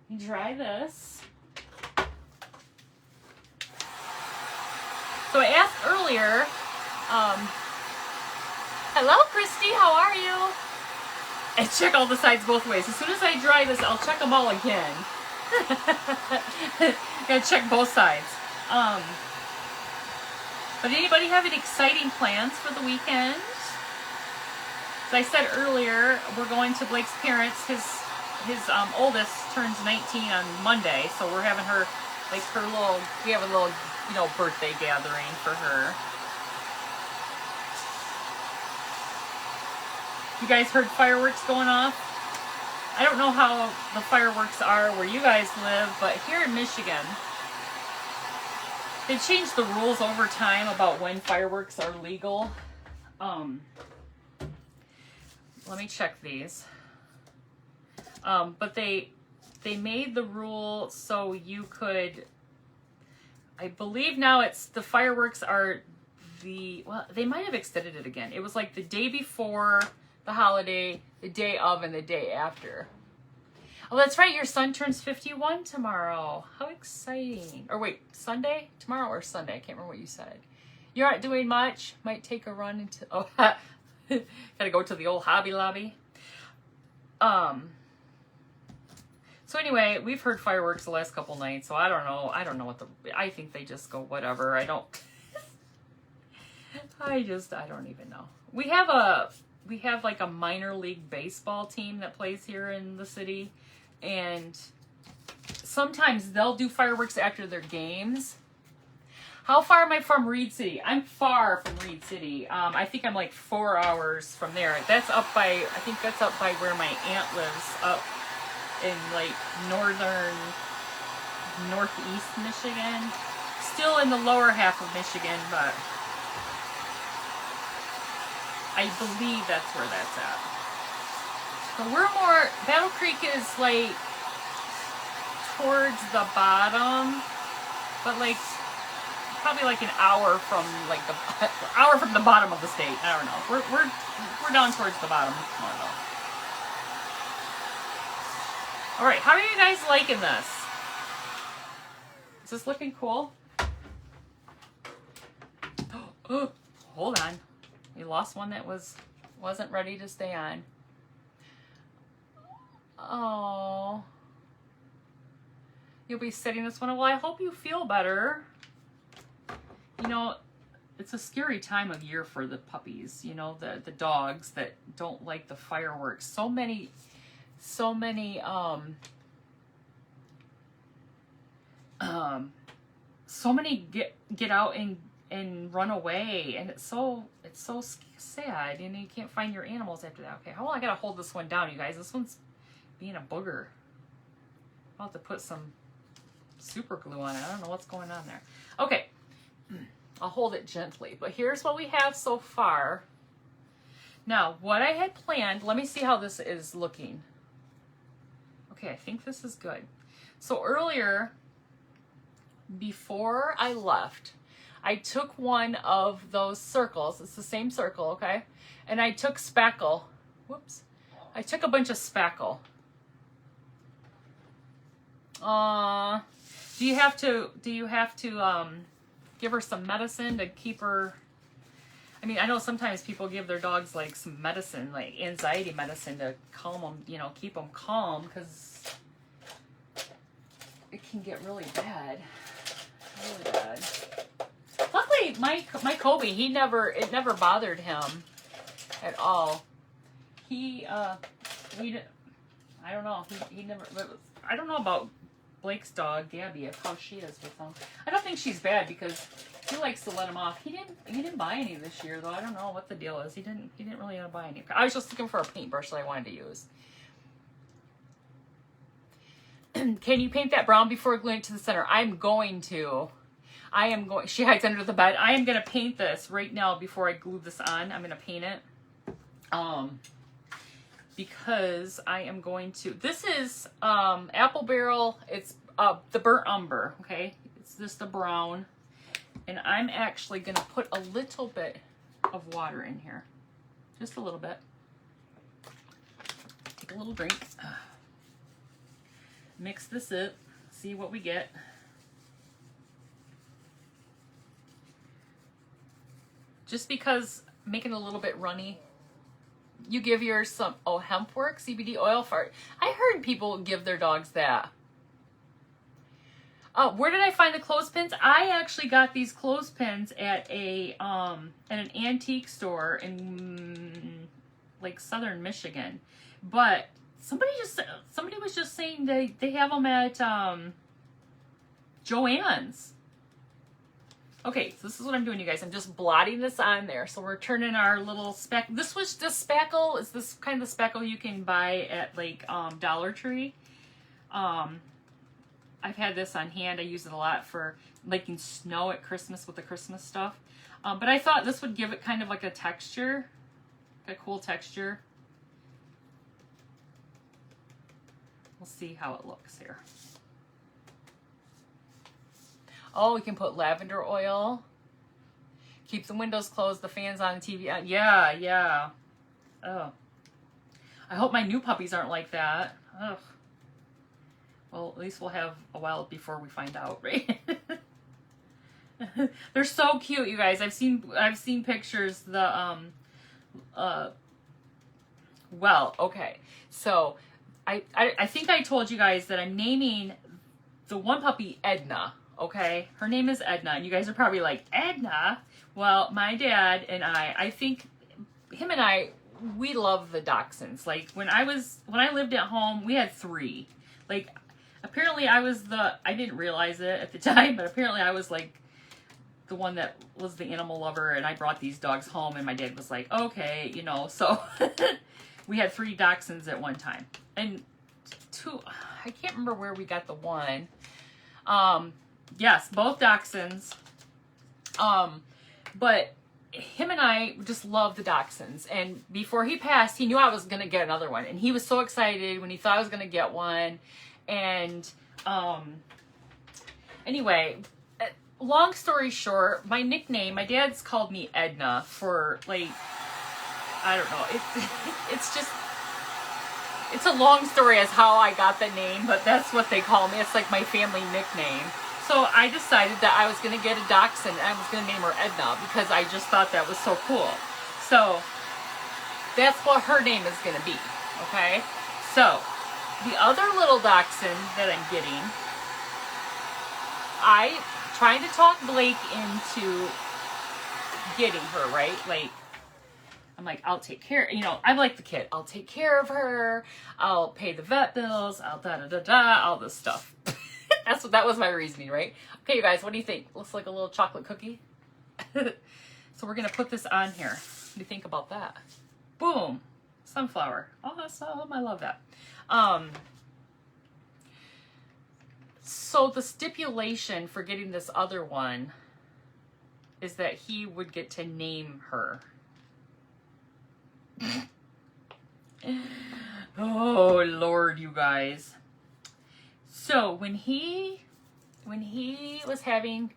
You dry this. So I asked earlier, hello Christy, how are you? And check all the sides both ways. As soon as I dry this, I'll check them all again. Gotta check both sides. But anybody have any exciting plans for the weekend? As I said earlier, we're going to Blake's parents. His oldest turns 19 on Monday, so we're having her, like, we have a little, birthday gathering for her. You guys heard fireworks going off? I don't know how the fireworks are where you guys live, but here in Michigan, they changed the rules over time about when fireworks are legal. Let me check these. But they made the rule so you could, I believe now it's the fireworks are well, they might have extended it again. It was like the day before the holiday, the day of, and the day after. Oh, that's right. Your son turns 51 tomorrow. How exciting. Or wait, Sunday? Tomorrow or Sunday? I can't remember what you said. You're not doing much? Might take a run into, gotta go to the old Hobby Lobby. So anyway, we've heard fireworks the last couple nights, so I don't know what I think they just go whatever. I don't even know. We have like a minor league baseball team that plays here in the city, and sometimes they'll do fireworks after their games. How far am I from Reed City? I'm far from Reed City. I think I'm like 4 hours from there. I think that's up by where my aunt lives, up in like northeast Michigan. Still in the lower half of Michigan, but I believe that's where that's at. So Battle Creek is like towards the bottom, but like probably like an hour from the bottom of the state. I don't know. We're down towards the bottom. I don't know. All right, how are you guys liking this? Is this looking cool? Oh, hold on. We lost one that wasn't ready to stay on. Oh. You'll be setting this one. Well, I hope you feel better. It's a scary time of year for the puppies, the dogs that don't like the fireworks. So many get out and run away, and it's so sad, and you can't find your animals after that. Okay, I gotta hold this one down, you guys. This one's being a booger. I'll have to put some super glue on it. I don't know what's going on there. Okay, I'll hold it gently, but here's what we have so far. Now, what I had planned, let me see how this is looking. Okay, I think this is good. So earlier, before I left, I took one of those circles. It's the same circle, okay? And I took spackle. Whoops. I took a bunch of spackle. Do you have to give her some medicine to keep her? I mean, I know sometimes people give their dogs like some medicine, like anxiety medicine, to calm them, keep them calm, because it can get really bad. Really bad. Luckily, my Kobe, it never bothered him at all. I don't know. He never. I don't know about Blake's dog, Gabby, how she is with him. I don't think she's bad because he likes to let him off. He didn't buy any this year though. I don't know what the deal is. He didn't really buy any. I was just looking for a paintbrush that I wanted to use. Can you paint that brown before gluing it to the center? I'm going to. She hides under the bed. I am going to paint this right now before I glue this on. I'm going to paint it. Because I am going to. This is apple barrel. It's the burnt umber. Okay, it's just the brown, and I'm actually going to put a little bit of water in here, just a little bit. Take a little drink. Mix this up. See what we get. Just because making it a little bit runny. You give yours some, hemp work, CBD oil fart. I heard people give their dogs that. Where did I find the clothespins? I actually got these clothespins at an antique store in like southern Michigan. But somebody was just saying they have them at Joann's. Okay, so this is what I'm doing, you guys. I'm just blotting this on there. So we're turning our little speck. This spackle is this kind of spackle you can buy at like Dollar Tree. I've had this on hand. I use it a lot for making snow at Christmas with the Christmas stuff. But I thought this would give it kind of like a texture, a cool texture. We'll see how it looks here. Oh, we can put lavender oil. Keep the windows closed, the fans on, the TV on. Yeah, yeah. Oh. I hope my new puppies aren't like that. Ugh. Well, at least we'll have a while before we find out, right? They're so cute, you guys. I've seen pictures. Well, okay. So I think I told you guys that I'm naming the one puppy Edna. Okay, her name is Edna, and you guys are probably like, Edna? Well, my dad and I think him and I, we love the dachshunds. Like when I lived at home, we had 3. Like apparently I didn't realize it at the time, but apparently I was like the one that was the animal lover, and I brought these dogs home, and my dad was like, okay, so we had 3 dachshunds at one time, and 2, I can't remember where we got the one. Yes, both dachshunds. But him and I just love the dachshunds. And before he passed, he knew I was going to get another one. And he was so excited when he thought I was going to get one. And anyway, long story short, my nickname, my dad's called me Edna for like, I don't know. It's a long story as how I got the name, but that's what they call me. It's like my family nickname. So I decided that I was going to get a dachshund and I was going to name her Edna because I just thought that was so cool. So that's what her name is going to be. Okay. So the other little dachshund that I'm getting, I trying to talk Blake into getting her, right? Like, I'm like, I'll take care, I'm like the kid. I'll take care of her. I'll pay the vet bills. I'll all this stuff. That was my reasoning, right? Okay, you guys, what do you think? Looks like a little chocolate cookie. So we're going to put this on here. What do you think about that? Boom. Sunflower. Awesome. I love that. So the stipulation for getting this other one is that he would get to name her. Oh, Lord, you guys. So when he was having,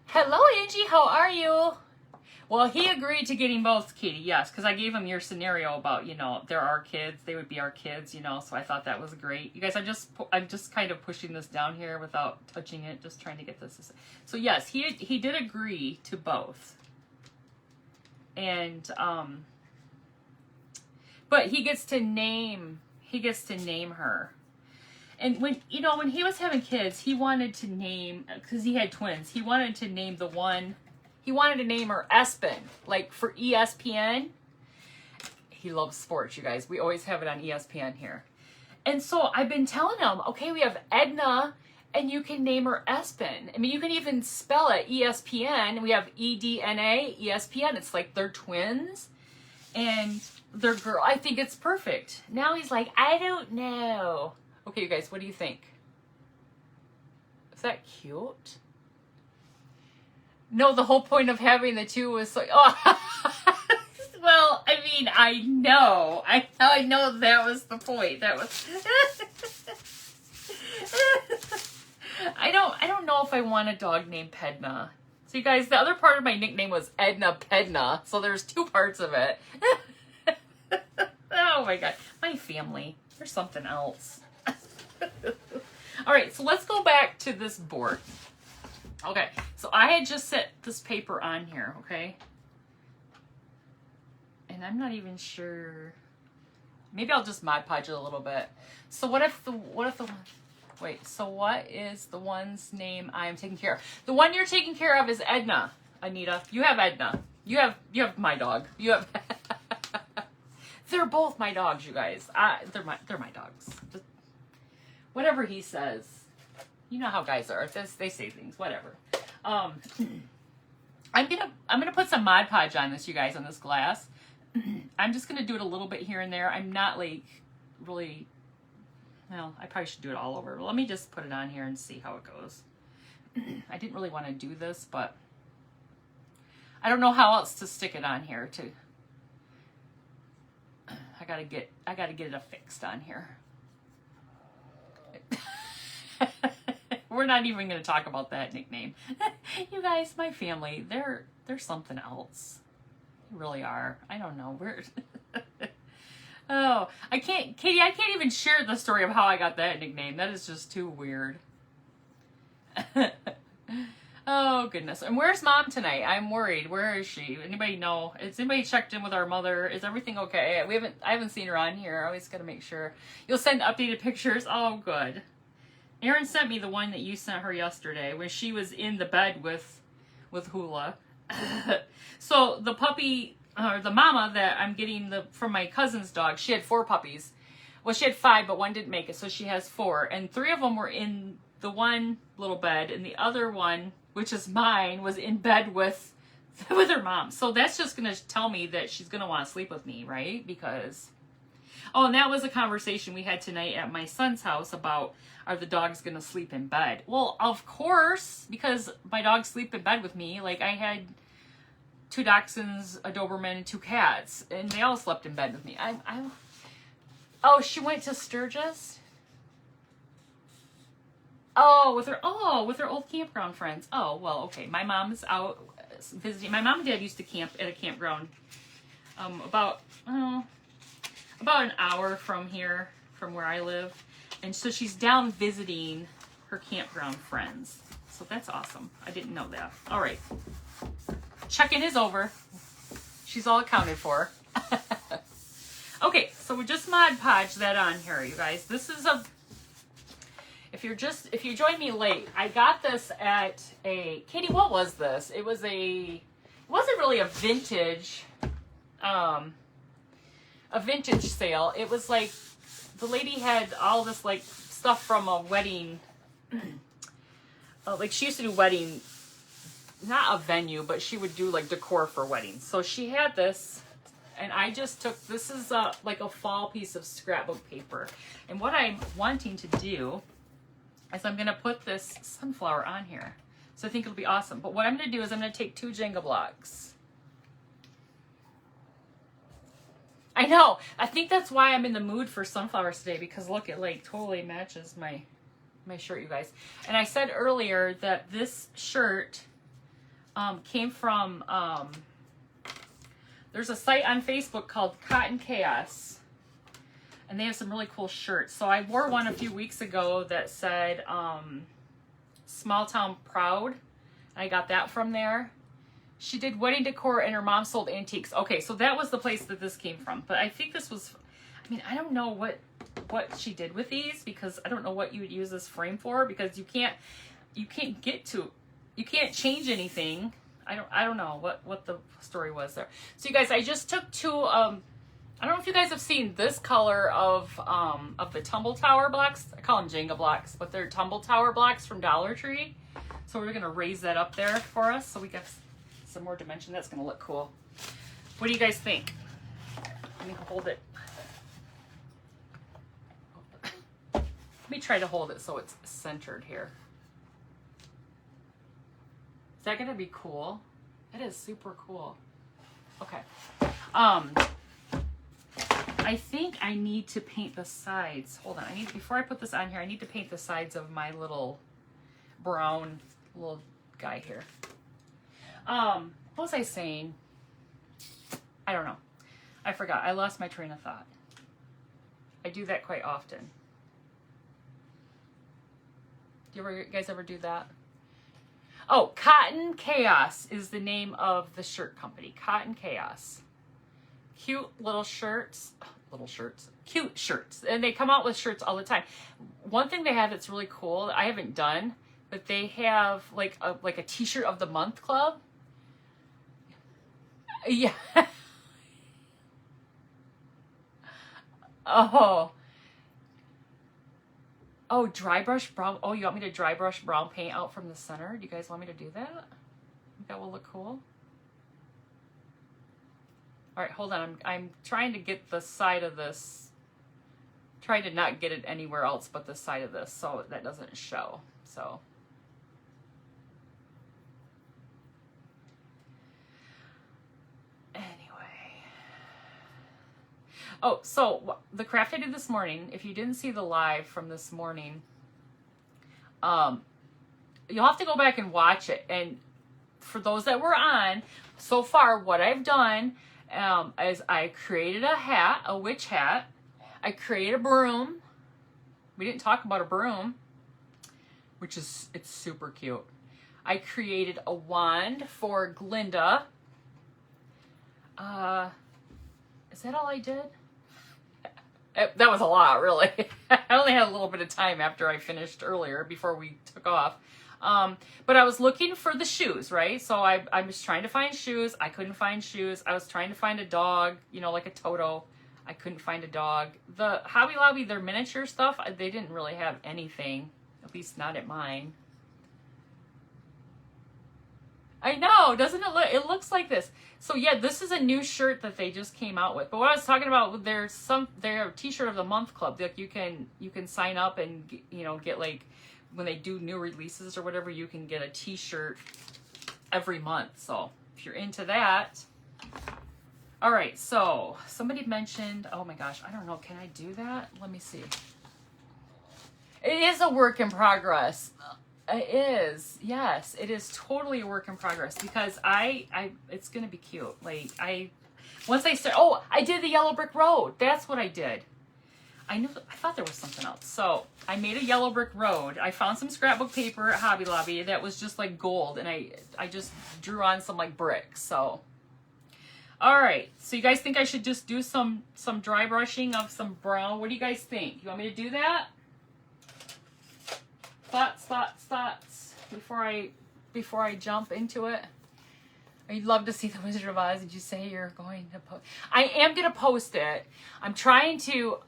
hello, Angie, how are you? Well, he agreed to getting both, Kitty, yes, because I gave him your scenario about, they're our kids, they would be our kids, so I thought that was great. You guys, I'm just kind of pushing this down here without touching it, just trying to get this. So yes, he did agree to both. And, but he gets to name her. And when, you know, when he was having kids, he wanted to name, because he had twins, he wanted to name the one, he wanted to name her Espin, like for ESPN. He loves sports, you guys. We always have it on ESPN here. And so I've been telling him, okay, we have Edna, and you can name her Espin. I mean, you can even spell it ESPN. We have EDNA, ESPN. It's like they're twins. And their girl, I think it's perfect. Now he's like, I don't know. Okay, you guys, what do you think? Is that cute? No, the whole point of having the two was like, oh, well, I mean, I know that was the point. That was, I don't know if I want a dog named Pedna. So you guys, the other part of my nickname was Edna Pedna. So there's two parts of it. Oh my God. My family. There's something else. All right. So let's go back to this board. Okay. So I had just set this paper on here. Okay. And I'm not even sure. Maybe I'll just Mod Podge it a little bit. So what if the wait, so what is the one's name I am taking care of? The one you're taking care of is Edna, Anita. You have Edna. You have my dog. You have They're both my dogs, you guys. They're my dogs. Just, whatever he says. You know how guys are. They say things, whatever. I'm gonna put some Mod Podge on this, you guys, on this glass. I'm just gonna do it a little bit here and there. I'm not like really. Well, I probably should do it all over. But let me just put it on here and see how it goes. I didn't really want to do this, but I don't know how else to stick it on here. I gotta get it affixed on here. We're not even gonna talk about that nickname. You guys, my family, they're something else. They really are. I don't know. We're oh, Katie, I can't even share the story of how I got that nickname. That is just too weird. Oh, goodness. And where's Mom tonight? I'm worried. Where is she? Anybody know? Has anybody checked in with our mother? Is everything okay? I haven't seen her on here. I always got to make sure. You'll send updated pictures? Oh, good. Erin sent me the one that you sent her yesterday when she was in the bed with Hula. So the puppy... or the mama that I'm getting from my cousin's dog, she had 4 puppies. Well, she had 5, but one didn't make it, so she has 4. And 3 of them were in the one little bed, and the other one, which is mine, was in bed with her mom. So that's just going to tell me that she's going to want to sleep with me, right? Because... oh, and that was a conversation we had tonight at my son's house about, are the dogs going to sleep in bed? Well, of course, because my dogs sleep in bed with me. Like, I had 2 dachshunds, a Doberman, and 2 cats, and they all slept in bed with me. Oh, she went to Sturgis? Oh, with her old campground friends. Oh, well, okay. My mom's out visiting. My mom and dad used to camp at a campground about an hour from here, from where I live. And so she's down visiting her campground friends. So that's awesome. I didn't know that. All right. Check-in is over. She's all accounted for. Okay, so we just Mod Podge that on here, you guys. This is if you joined me late, I got this at Katie, what was this? It wasn't really a vintage sale. It was like, the lady had all this like stuff from a wedding, like she used to do wedding, not a venue, but she would do like decor for weddings. So she had this, and I just took, this is like a fall piece of scrapbook paper. And what I'm wanting to do is I'm going to put this sunflower on here. So I think it'll be awesome. But what I'm going to do is I'm going to take 2 Jenga blocks. I know. I think that's why I'm in the mood for sunflowers today, because look, it like totally matches my shirt, you guys. And I said earlier that this shirt came from, there's a site on Facebook called Cotton Chaos, and they have some really cool shirts. So I wore one a few weeks ago that said Small Town Proud. I got that from there. She did wedding decor and her mom sold antiques. Okay, so that was the place that this came from. But I think this was, I mean, I don't know what she did with these, because I don't know what you would use this frame for, because you can't change anything. I don't know what the story was there. So you guys, I just took two, I don't know if you guys have seen this color of the tumble tower blocks. I call them Jenga blocks, but they're tumble tower blocks from Dollar Tree. So we're going to raise that up there for us, so we got some more dimension. That's going to look cool. What do you guys think? Let me hold it. Let me try to hold it so it's centered here. Is that going to be cool? It is super cool. Okay. I think I need to paint the sides. Hold on. Before I put this on here, I need to paint the sides of my little brown little guy here. What was I saying? I don't know. I forgot. I lost my train of thought. I do that quite often. Do you guys ever do that? Oh, Cotton Chaos is the name of the shirt company. Cotton Chaos. Cute little shirts. Cute shirts. And they come out with shirts all the time. One thing they have that's really cool, that I haven't done, but they have like a t-shirt of the month club. Yeah. Oh, dry brush brown. Oh, you want me to dry brush brown paint out from the center? Do you guys want me to do that? Think that will look cool? All right, hold on. I'm trying to get the side of this. Trying to not get it anywhere else but the side of this, so that doesn't show. So. Oh, so the craft I did this morning, if you didn't see the live from this morning, you'll have to go back and watch it. And for those that were on, so far what I've done is I created a hat, a witch hat. I created a broom. We didn't talk about a broom, it's super cute. I created a wand for Glinda. Is that all I did? That was a lot, really. I only had a little bit of time after I finished earlier before we took off. But I was looking for the shoes, right? So I was trying to find shoes. I couldn't find shoes. I was trying to find a dog, like a Toto. I couldn't find a dog. The Hobby Lobby, their miniature stuff, they didn't really have anything, at least not at mine. I know, doesn't it look? It looks like this. So yeah, this is a new shirt that they just came out with. But what I was talking about, they're a T-shirt of the month club. Like you can sign up and get like when they do new releases or whatever, you can get a T-shirt every month. So if you're into that, all right. So somebody mentioned, oh my gosh, I don't know, can I do that? Let me see. It is a work in progress. It is, yes, it is totally a work in progress because it's gonna be cute. Like once I start, I did the yellow brick road. That's what I did. I thought there was something else. So I made a yellow brick road. I found some scrapbook paper at Hobby Lobby that was just like gold, and I just drew on some like bricks. So, all right. So you guys think I should just do some dry brushing of some brown? What do you guys think? You want me to do that? Thoughts before I jump into it. I'd love to see the Wizard of Oz. Did you say you're going to post? I am going to post it. I'm trying to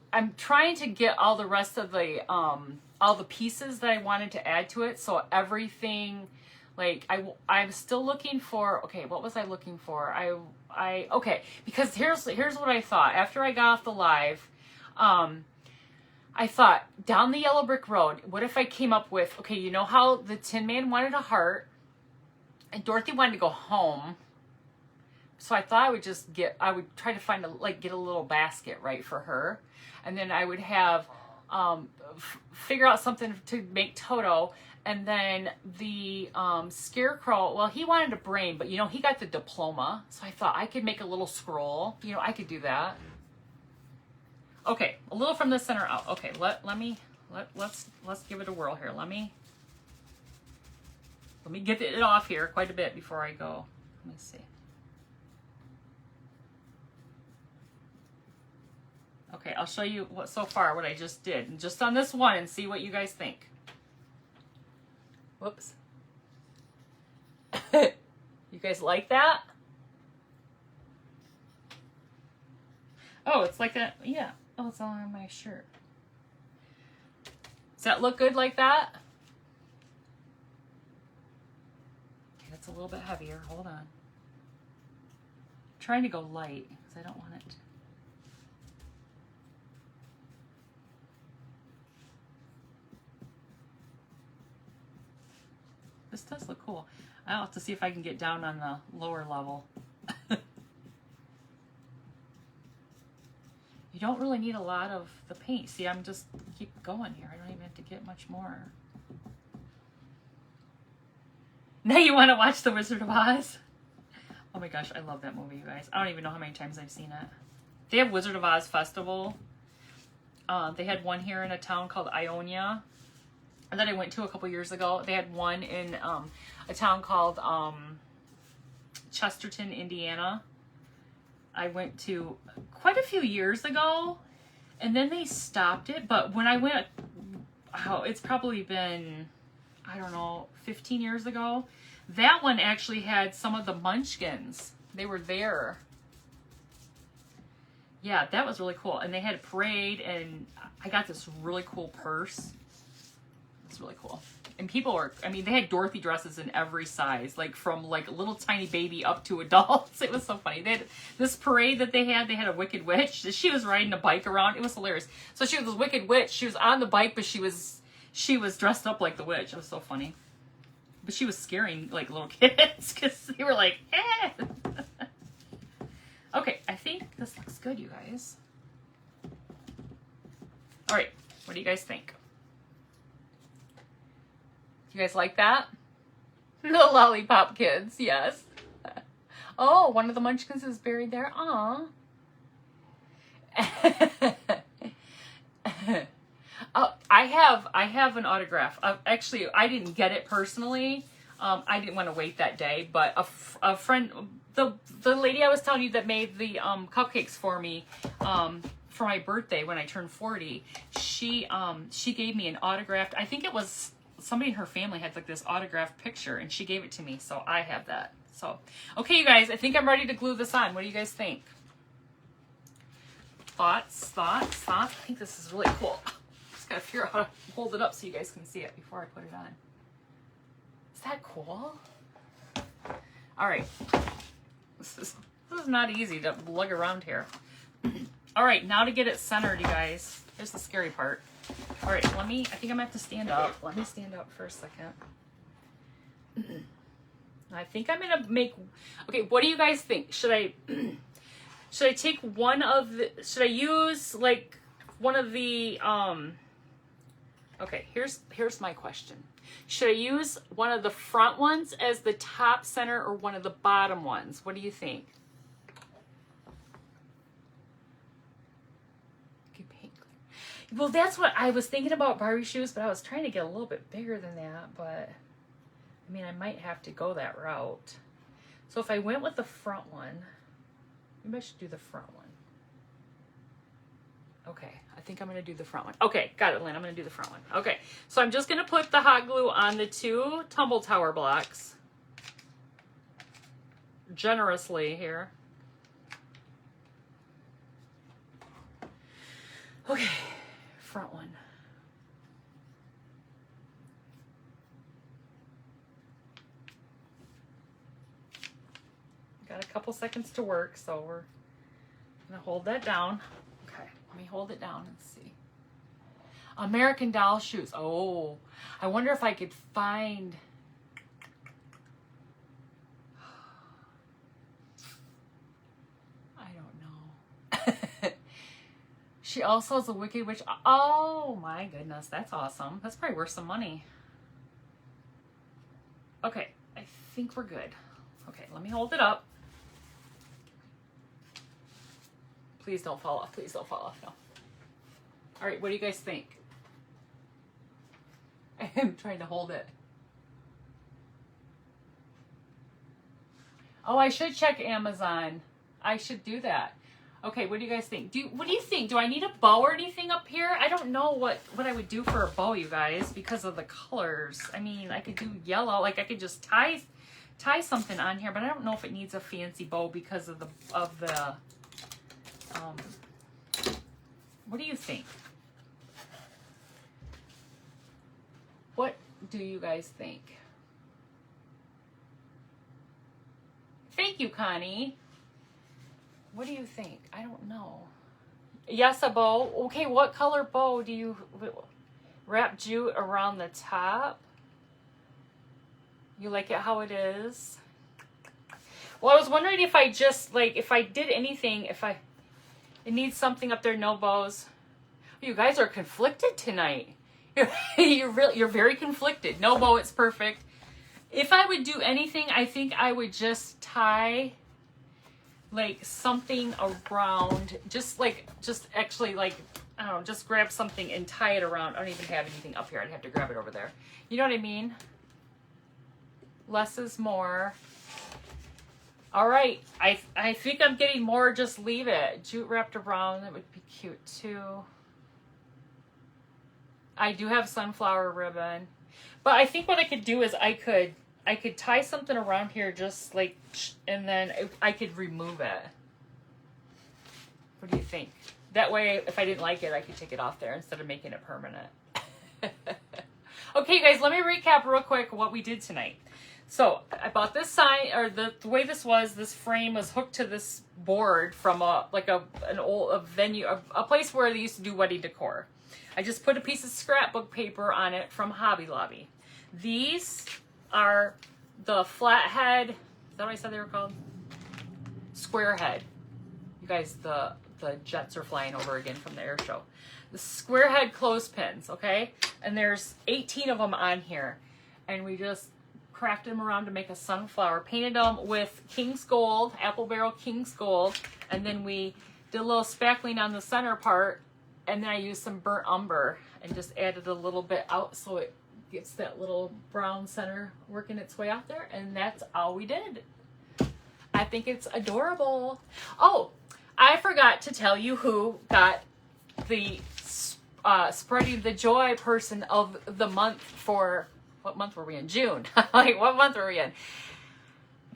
get all the rest of the all the pieces that I wanted to add to it. So everything, like I'm still looking for. Okay, what was I looking for? Okay, because here's what I thought after I got off the live. I thought, down the yellow brick road, what if I came up with, okay, you know how the Tin Man wanted a heart, and Dorothy wanted to go home, so I thought I would try to get a little basket, right, for her, and then I would have, figure out something to make Toto, and then the Scarecrow, well, he wanted a brain, but, he got the diploma, so I thought I could make a little scroll, I could do that. Okay, a little from the center out. Okay, let's give it a whirl here. Let me get it off here quite a bit before I go. Let me see. Okay, I'll show you what so far what I just did. And just on this one and see what you guys think. Whoops. You guys like that? Oh, it's like that. Yeah. Oh, it's all on my shirt. Does that look good like that? Okay, that's a little bit heavier. Hold on. I'm trying to go light because I don't want it. This does look cool. I'll have to see if I can get down on the lower level. You don't really need a lot of the paint. See, I'm just keep going here. I don't even have to get much more. Now you want to watch The Wizard of Oz? Oh my gosh, I love that movie, you guys. I don't even know how many times I've seen it. They have Wizard of Oz Festival. They had one here in a town called Ionia that I went to a couple years ago. They had one in a town called Chesterton, Indiana. I went to quite a few years ago, and then they stopped it. But when I went, oh, it's probably been, I don't know, 15 years ago. That one actually had some of the Munchkins. They were there. Yeah, that was really cool. And they had a parade, and I got this really cool purse. It's really cool. And people were, I mean, they had Dorothy dresses in every size, like from like a little tiny baby up to adults. It was so funny. They had this parade that they had a Wicked Witch. She was riding a bike around. It was hilarious. So she was this Wicked Witch. She was on the bike, but she was dressed up like the witch. It was so funny. But she was scaring like little kids because they were like, eh. Okay, I think this looks good, you guys. All right, what do you guys think? You guys like that? The lollipop kids, yes. Oh, one of the Munchkins is buried there. Aw. Oh, I have an autograph. Actually, I didn't get it personally. I didn't want to wait that day, but a friend, the lady I was telling you that made the cupcakes for me for my birthday when I turned 40, she gave me an autographed. I think it was somebody in her family had like this autographed picture, and she gave it to me, so I have that. So, okay, you guys, I think I'm ready to glue this on. What do you guys think? Thoughts? I think this is really cool. Just gotta figure out how to hold it up so you guys can see it before I put it on. Is that cool? All right. This is not easy to lug around here. All right, now to get it centered, you guys. Here's the scary part. All right, I think I'm gonna have to stand up. Let me stand up for a second. I think I'm gonna make, okay, what do you guys think? Should I take one of the, should I use like one of the, okay, here's my question. Should I use one of the front ones as the top center or one of the bottom ones? What do you think? Well, that's what I was thinking about Barbie shoes, but I was trying to get a little bit bigger than that, but I mean, I might have to go that route. So if I went with the front one, maybe I should do the front one. Okay, I think I'm going to do the front one. Okay, got it, Lynn. I'm going to do the front one. Okay, so I'm just going to put the hot glue on the 2 tumble tower blocks. Generously here. Okay, front one. Got a couple seconds to work, so we're going to hold that down. Okay, let me hold it down and see. American Doll shoes. Oh, I wonder if I could find... I don't know. She also is a Wicked Witch. Oh my goodness, that's awesome. That's probably worth some money. Okay, I think we're good. Okay, let me hold it up. Please don't fall off. Please don't fall off. No. All right, what do you guys think? I am trying to hold it. Oh, I should check Amazon. I should do that. Okay, what do you guys think? What do you think? Do I need a bow or anything up here? I don't know what I would do for a bow, you guys, because of the colors. I mean, I could do yellow, like I could just tie something on here, but I don't know if it needs a fancy bow because of the what do you think? What do you guys think? Thank you, Connie. What do you think? I don't know. Yes, a bow. Okay, what color bow do you wrap jute around the top? You like it how it is? Well, I was wondering if I just, like, if I did anything, it needs something up there, no bows. You guys are conflicted tonight. You're very conflicted. No bow, it's perfect. If I would do anything, I think I would just tie like something around, just actually like, I don't know, just grab something and tie it around. I don't even have anything up here. I'd have to grab it over there. You know what I mean? Less is more. All right. I think I'm getting more. Just leave it. Jute wrapped around. That would be cute too. I do have sunflower ribbon. But I think what I could do is I could tie something around here just like, and then I could remove it. What do you think? That way, if I didn't like it, I could take it off there instead of making it permanent. Okay, guys, let me recap real quick what we did tonight. So I bought this sign, or the way this frame was hooked to this board from an old venue, a place where they used to do wedding decor. I just put a piece of scrapbook paper on it from Hobby Lobby. These are the flathead, is that what I said they were called? Square head. You guys, the jets are flying over again from the air show. The square head clothespins, okay? And there's 18 of them on here. And we just crafted them around to make a sunflower. Painted them with King's Gold, Apple Barrel King's Gold. And then we did a little spackling on the center part. And then I used some burnt umber and just added a little bit out so it gets that little brown center working its way out there. And that's all we did. I think it's adorable. Oh, I forgot to tell you who got the Spreading the Joy person of the month for, what month were we in? June. Like, what month were we in?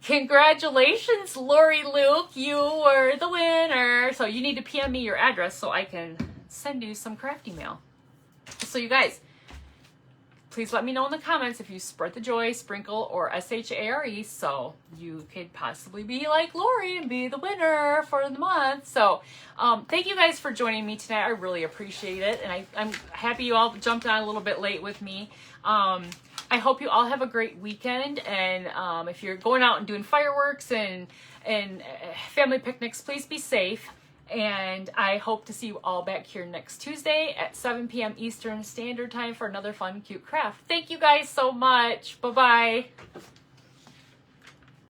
Congratulations, Lori Luke. You were the winner. So you need to PM me your address so I can send you some crafty mail. So you guys, please let me know in the comments if you spread the joy, sprinkle, or SHARE, so you could possibly be like Lori and be the winner for the month. So thank you guys for joining me tonight. I really appreciate it. And I'm happy you all jumped on a little bit late with me. I hope you all have a great weekend. And if you're going out and doing fireworks and family picnics, please be safe. And I hope to see you all back here next Tuesday at 7 p.m. Eastern Standard Time for another fun, cute craft. Thank you guys so much. Bye-bye.